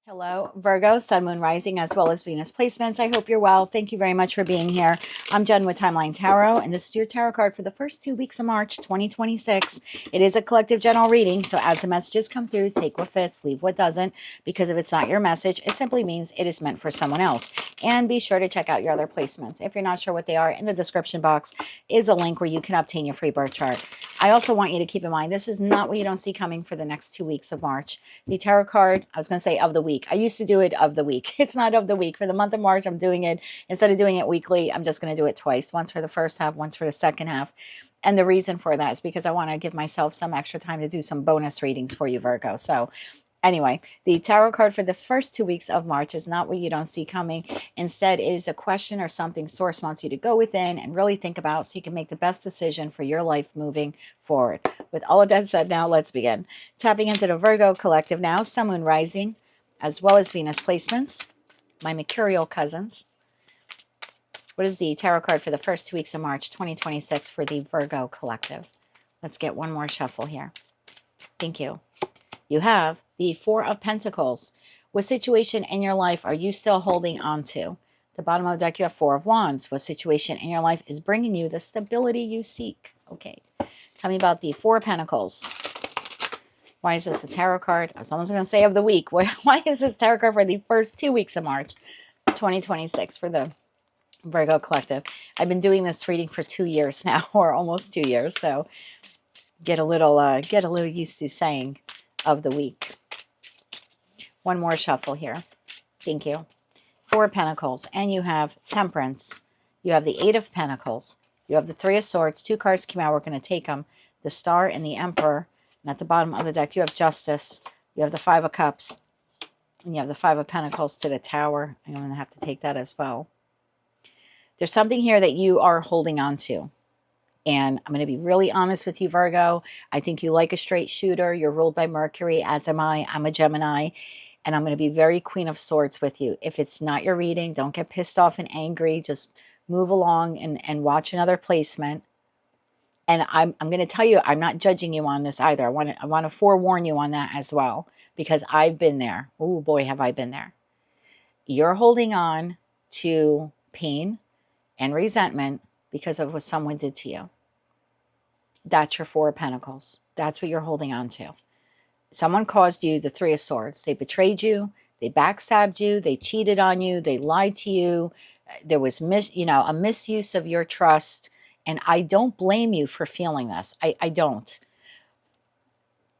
Hello, Virgo, Sun, Moon, Rising, as well as Venus placements. I hope you're well. Thank you very much for being here. I'm Jen with Timeline Tarot, and this is your tarot card for the first 2 weeks of March 2026. It is a collective general reading, so as the messages come through, take what fits, leave what doesn't, because if it's not your message, it simply means it is meant for someone else. And be sure to check out your other placements. If you're not sure what they are, in the description box is a link where you can obtain your free birth chart. I also want you to keep in mind, this is not what you don't see coming for the next 2 weeks of March. The tarot card, I was going to say of the week. I used to do it of the week. It's not of the week. For the month of March, I'm doing it, instead of doing it weekly, I'm just going to do it twice. Once for the first half, once for the second half. And the reason for that is because I want to give myself some extra time to do some bonus readings for you, Virgo. So anyway, the tarot card for the first 2 weeks of March is not what you don't see coming. Instead, it is a question or something Source wants you to go within and really think about so you can make the best decision for your life moving forward. With all of that said, now let's begin. Tapping into the Virgo collective now, Sun, Moon, Rising, as well as Venus placements, my mercurial cousins. What is the tarot card for the first 2 weeks of March 2026 for the Virgo collective? Let's get one more shuffle here. Thank you. You have the Four of Pentacles. What situation in your life are you still holding on to? The bottom of the deck, you have Four of Wands. What situation in your life is bringing you the stability you seek? Okay. Tell me about the Four of Pentacles. Why is this a tarot card? I was almost going to say of the week. Why is this tarot card for the first 2 weeks of March 2026 for the Virgo collective? I've been doing this reading for 2 years now, or almost 2 years. So get a little used to saying of the week. One more shuffle here. Thank you. Four of Pentacles, and you have Temperance. You have the Eight of Pentacles. You have the Three of Swords. 2 cards came out. We're going to take them. The Star and the Emperor. And at the bottom of the deck, you have Justice. You have the Five of Cups. And you have the Five of Pentacles to the Tower. I'm going to have to take that as well. There's something here that you are holding on to. And I'm going to be really honest with you, Virgo. I think you like a straight shooter. You're ruled by Mercury, as am I. I'm a Gemini. And I'm going to be very Queen of Swords with you. If it's not your reading, don't get pissed off and angry. Just move along and watch another placement. And I'm going to tell you, I'm not judging you on this either. I want to forewarn you on that as well, because I've been there. Oh boy, have I been there. You're holding on to pain and resentment because of what someone did to you. That's your Four of Pentacles. That's what you're holding on to. Someone caused you the Three of Swords. They betrayed you. They backstabbed you. They cheated on you. They lied to you. There was a misuse of your trust. And I don't blame you for feeling this. I don't.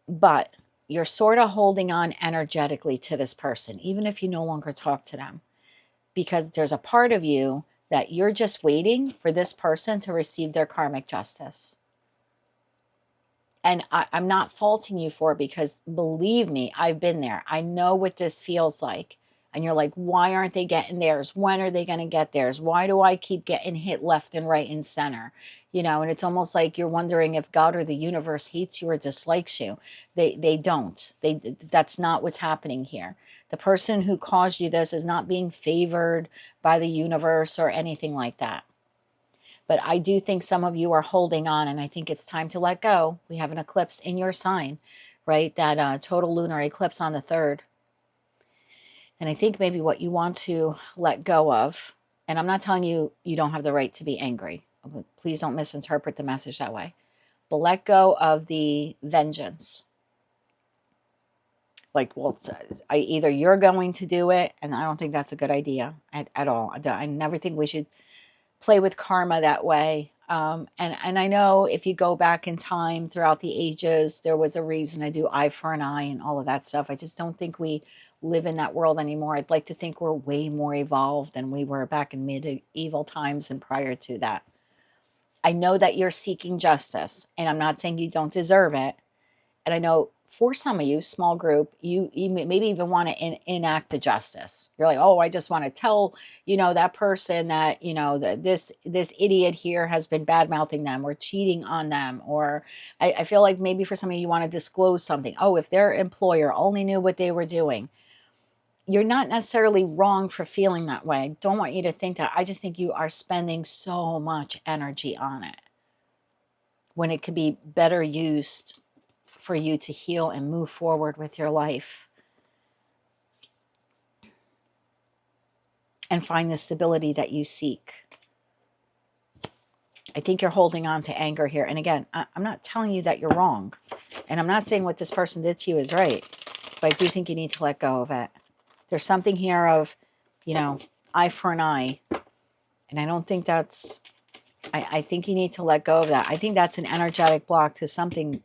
But you're sort of holding on energetically to this person, even if you no longer talk to them. Because there's a part of you that you're just waiting for this person to receive their karmic justice. And I'm not faulting you for it, because believe me, I've been there. I know what this feels like. And you're like, why aren't they getting theirs? When are they going to get theirs? Why do I keep getting hit left and right and center? And it's almost like you're wondering if God or the universe hates you or dislikes you. They don't. That's not what's happening here. The person who caused you this is not being favored by the universe or anything like that. But I do think some of you are holding on, and I think it's time to let go. We have an eclipse in your sign, right? That total lunar eclipse on the 3rd. And I think maybe what you want to let go of, and I'm not telling you you don't have the right to be angry. Please don't misinterpret the message that way. But let go of the vengeance. Like, well, either you're going to do it, and I don't think that's a good idea at all. I never think we should play with karma that way. And I know if you go back in time throughout the ages, there was a reason to do eye for an eye and all of that stuff. I just don't think we live in that world anymore. I'd like to think we're way more evolved than we were back in medieval times and prior to that. I know that you're seeking justice, and I'm not saying you don't deserve it. And I know for some of you, small group, you maybe even want to enact the justice. You're like, oh, I just want to tell, that person that, this idiot here has been bad-mouthing them or cheating on them. Or I feel like maybe for some of you want to disclose something. Oh, if their employer only knew what they were doing. You're not necessarily wrong for feeling that way. I don't want you to think that. I just think you are spending so much energy on it when it could be better used for you to heal and move forward with your life. and find the stability that you seek. I think you're holding on to anger here. And again, I'm not telling you that you're wrong. And I'm not saying what this person did to you is right. But I do think you need to let go of it. There's something here of, you know, eye for an eye. And I don't think that's, I think you need to let go of that. I think that's an energetic block to something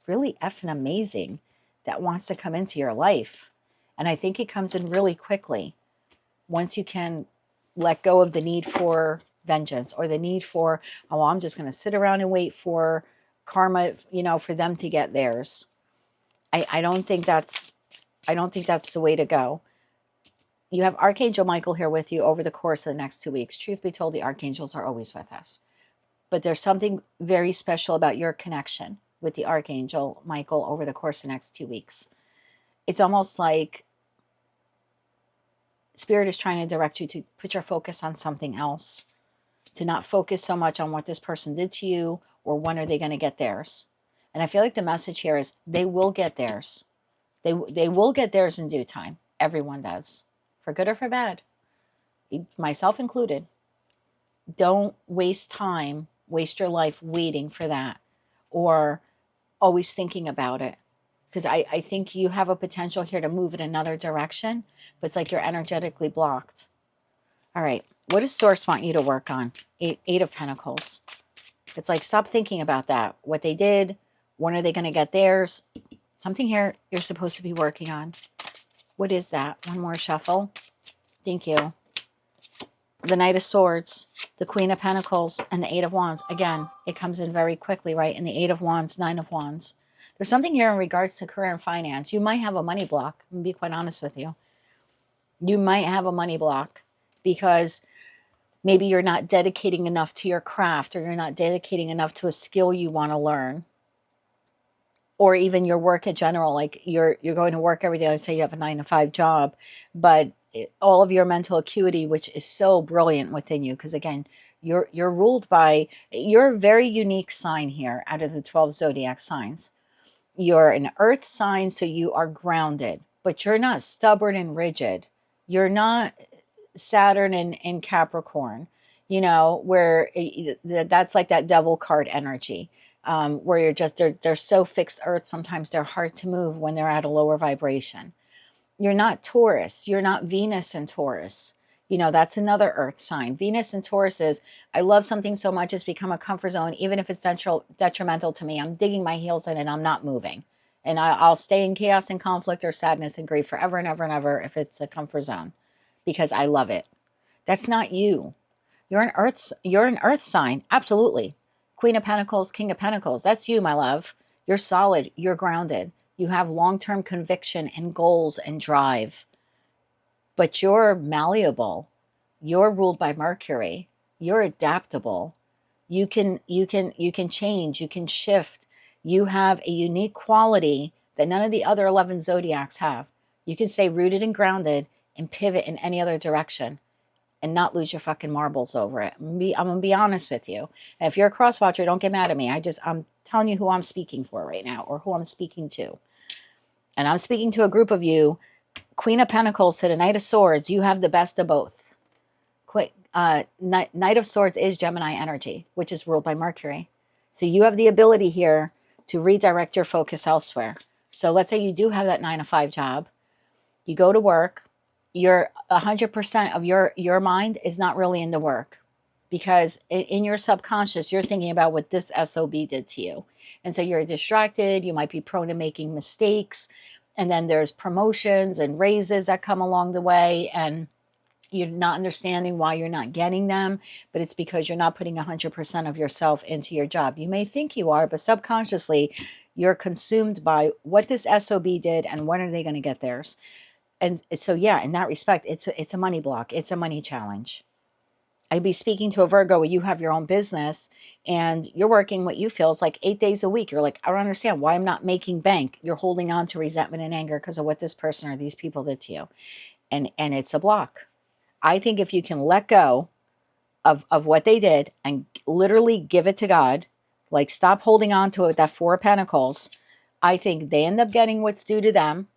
really effing amazing that wants to come into your life. And I think it comes in really quickly once you can let go of the need for vengeance or the need for, oh, I'm just going to sit around and wait for karma, you know, for them to get theirs. I don't think that's the way to go. You have Archangel Michael here with you over the course of the next 2 weeks. Truth be told, the archangels are always with us. But there's something very special about your connection with the Archangel Michael over the course of the next 2 weeks. It's almost like Spirit is trying to direct you to put your focus on something else, to not focus so much on what this person did to you or when are they going to get theirs. And I feel like the message here is they will get theirs. They will get theirs in due time. Everyone does, for good or for bad, myself included. Don't waste time, waste your life waiting for that or always thinking about it. Because I think you have a potential here to move in another direction, but it's like you're energetically blocked. All right. What does Source want you to work on? Eight of Pentacles. It's like, stop thinking about that. What they did, when are they going to get theirs? Something here you're supposed to be working on. What is that? One more shuffle. Thank you. The Knight of Swords, the Queen of Pentacles, and the Eight of Wands. Again, it comes in very quickly, right? And the Eight of Wands, Nine of Wands. There's something here in regards to career and finance. You might have a money block. I'm going to be quite honest with you. You might have a money block because maybe you're not dedicating enough to your craft or you're not dedicating enough to a skill you want to learn. Or even your work in general, like you're going to work every day. Let's say you have a 9-to-5 job, but all of your mental acuity, which is so brilliant within you, because again, you're ruled by, you're a very unique sign here out of the 12 zodiac signs. You're an earth sign, so you are grounded, but you're not stubborn and rigid. You're not Saturn in Capricorn, you know, where that's like that devil card energy, where you're just, they're so fixed earth, sometimes they're hard to move when they're at a lower vibration. You're not Taurus. You're not Venus in Taurus. You know, that's another earth sign. Venus and Taurus is, I love something so much it's become a comfort zone, even if it's detrimental to me. I'm digging my heels in and I'm not moving. And I'll stay in chaos and conflict or sadness and grief forever and ever and ever if it's a comfort zone because I love it. That's not you. You're an earth sign. Absolutely. Queen of Pentacles, King of Pentacles. That's you, my love. You're solid. You're grounded. You have long-term conviction and goals and drive. But you're malleable. You're ruled by Mercury. You're adaptable. You can change. You can shift. You have a unique quality that none of the other 11 zodiacs have. You can stay rooted and grounded and pivot in any other direction and not lose your fucking marbles over it. I'm going to be honest with you. And if you're a cross watcher, don't get mad at me. I'm telling you who I'm speaking for right now or who I'm speaking to. And I'm speaking to a group of you. Queen of Pentacles to the Knight of Swords, you have the best of both. Knight of Swords is Gemini energy, which is ruled by Mercury. So you have the ability here to redirect your focus elsewhere. So let's say you do have that 9-to-5 job. You go to work. You're 100% of your mind is not really in the work because in your subconscious, you're thinking about what this SOB did to you. And so you're distracted. You might be prone to making mistakes. And then there's promotions and raises that come along the way. And you're not understanding why you're not getting them. But it's because you're not putting 100% of yourself into your job. You may think you are, but subconsciously, you're consumed by what this SOB did and when are they going to get theirs. And so, yeah, in that respect, it's a money block. It's a money challenge. I'd be speaking to a Virgo where you have your own business and you're working what you feel is like 8 days a week. You're like, I don't understand why I'm not making bank. You're holding on to resentment and anger because of what this person or these people did to you. And it's a block. I think if you can let go of what they did and literally give it to God, like stop holding on to it, that 4 of Pentacles, I think they end up getting what's due to them.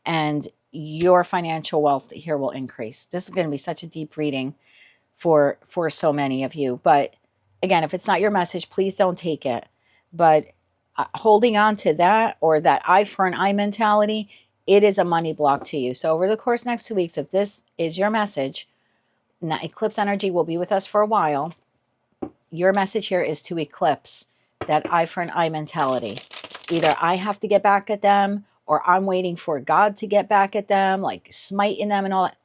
And your financial wealth here will increase. This is going to be such a deep reading for so many of you. But again, if it's not your message, please don't take it. But holding on to that, or that eye for an eye mentality, it is a money block to you. So over the course of next 2 weeks, if this is your message, and that eclipse energy will be with us for a while, your message here is to eclipse that eye for an eye mentality. Either I have to get back at them, or I'm waiting for God to get back at them, like smiting them and all that.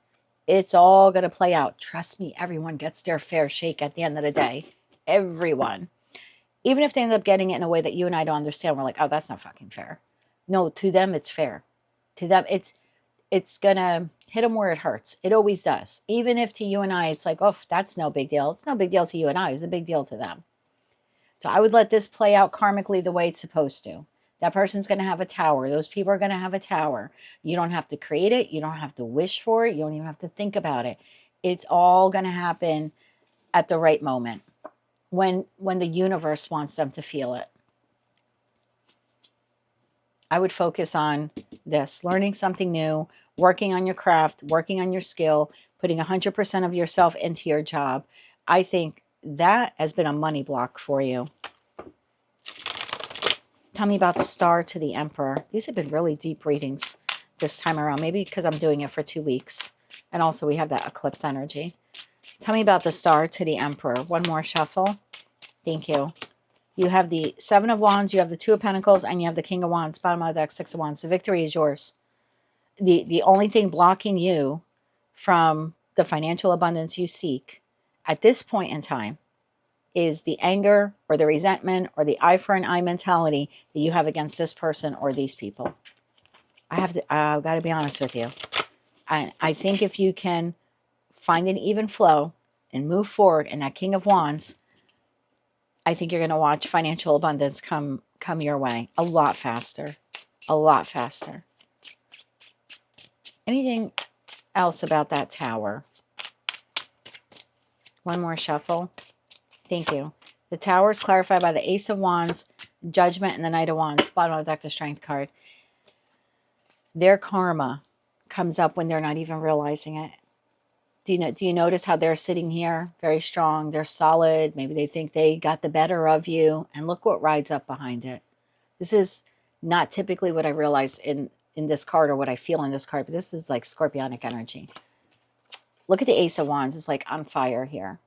It's all going to play out. Trust me, everyone gets their fair shake at the end of the day. Everyone. Even if they end up getting it in a way that you and I don't understand, we're like, oh, that's not fucking fair. No, to them, it's fair. To them, it's going to hit them where it hurts. It always does. Even if to you and I, it's like, oh, that's no big deal. It's no big deal to you and I. It's a big deal to them. So I would let this play out karmically the way it's supposed to. That person's going to have a tower. Those people are going to have a tower. You don't have to create it. You don't have to wish for it. You don't even have to think about it. It's all going to happen at the right moment, when the universe wants them to feel it. I would focus on this, learning something new, working on your craft, working on your skill, putting 100% of yourself into your job. I think that has been a money block for you. Tell me about the Star to the Emperor. These have been really deep readings this time around, maybe because I'm doing it for 2 weeks. And also we have that eclipse energy. Tell me about the Star to the Emperor. One more shuffle. Thank you. You have the Seven of Wands, you have the Two of Pentacles, and you have the King of Wands. Bottom of the deck, Six of Wands. The victory is yours. The only thing blocking you from the financial abundance you seek at this point in time is the anger or the resentment or the eye for an eye mentality that you have against this person or these people. I've got to be honest with you. I think if you can find an even flow and move forward in that King of Wands, I think you're going to watch financial abundance come your way a lot faster. A lot faster. Anything else about that Tower? One more shuffle. Thank you. The Tower is clarified by the Ace of Wands, Judgment, and the Knight of Wands. Bottom of the deck, the Strength card. Their karma comes up when they're not even realizing it. Do you notice how they're sitting here very strong? They're solid. Maybe they think they got the better of you. And look what rides up behind it. This is not typically what I realize in this card or what I feel in this card, but this is like scorpionic energy. Look at the Ace of Wands. It's like on fire here.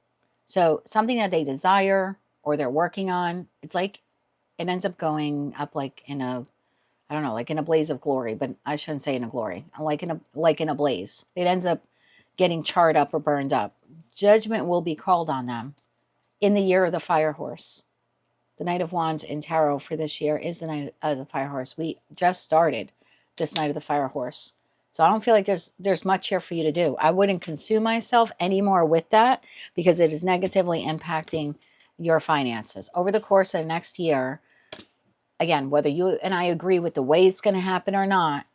So something that they desire or they're working on, it's like it ends up going up like in a, I don't know, like in a blaze of glory, but I shouldn't say in a glory, like in a blaze. It ends up getting charred up or burned up. Judgment will be called on them in the year of the Fire Horse. The Knight of Wands in Tarot for this year is the Knight of the Fire Horse. We just started this Knight of the Fire Horse. So I don't feel like there's much here for you to do. I wouldn't consume myself anymore with that because it is negatively impacting your finances. Over the course of the next year, again, whether you and I agree with the way it's going to happen or not,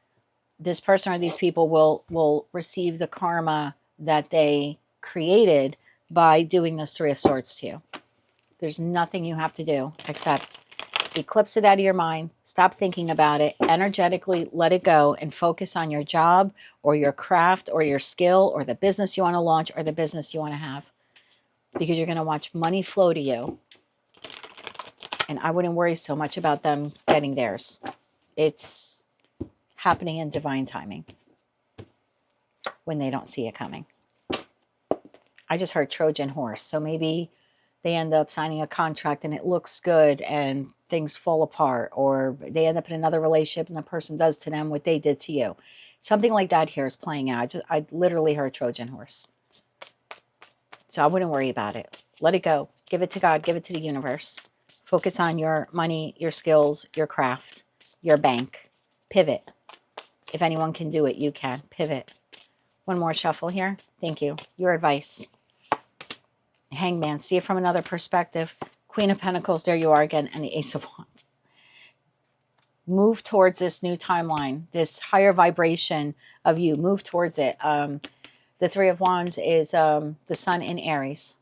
this person or these people will receive the karma that they created by doing this Three of Swords to you. There's nothing you have to do except eclipse it out of your mind. Stop thinking about it. Energetically let it go and focus on your job or your craft or your skill or the business you want to launch or the business you want to have. Because you're going to watch money flow to you. And I wouldn't worry so much about them getting theirs. It's happening in divine timing when they don't see it coming. I just heard Trojan horse. So maybe they end up signing a contract and it looks good and things fall apart, or they end up in another relationship and the person does to them what they did to you. Something like that here is playing out. I literally heard Trojan horse. So I wouldn't worry about it. Let it go. Give it to God. Give it to the universe. Focus on your money, your skills, your craft, your bank. Pivot. If anyone can do it, you can. Pivot. One more shuffle here. Thank you. Your advice. Hangman. See it from another perspective. Queen of Pentacles. There you are again. And the Ace of Wands. Move towards this new timeline. This higher vibration of you. Move towards it. The Three of Wands is the Sun in Aries.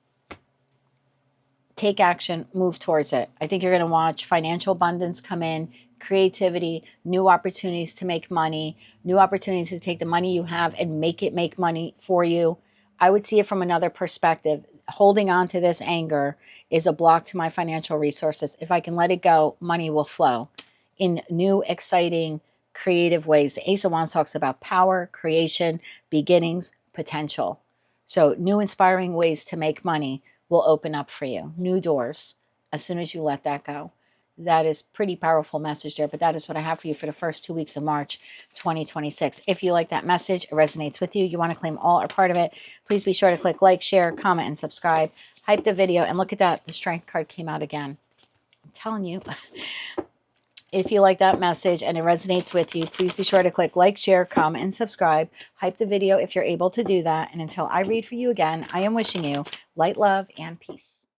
Take action. Move towards it. I think you're going to watch financial abundance come in creativity, new opportunities to make money, new opportunities to take the money you have and make it make money for you. I would see it from another perspective. Holding on to this anger is a block to my financial resources. If I can let it go, money will flow in new, exciting, creative ways. The Ace of Wands talks about power, creation, beginnings, potential. So new inspiring ways to make money will open up for you. New doors as soon as you let that go. That is pretty powerful message there, but that is what I have for you for the first 2 weeks of March 2026. If you like that message, it resonates with you, you want to claim all or part of it, please be sure to click like, share, comment, and subscribe. Hype the video, and look at that. The Strength card came out again. I'm telling you. If you like that message and it resonates with you, please be sure to click like, share, comment, and subscribe. Hype the video if you're able to do that. And until I read for you again, I am wishing you light, love, and peace.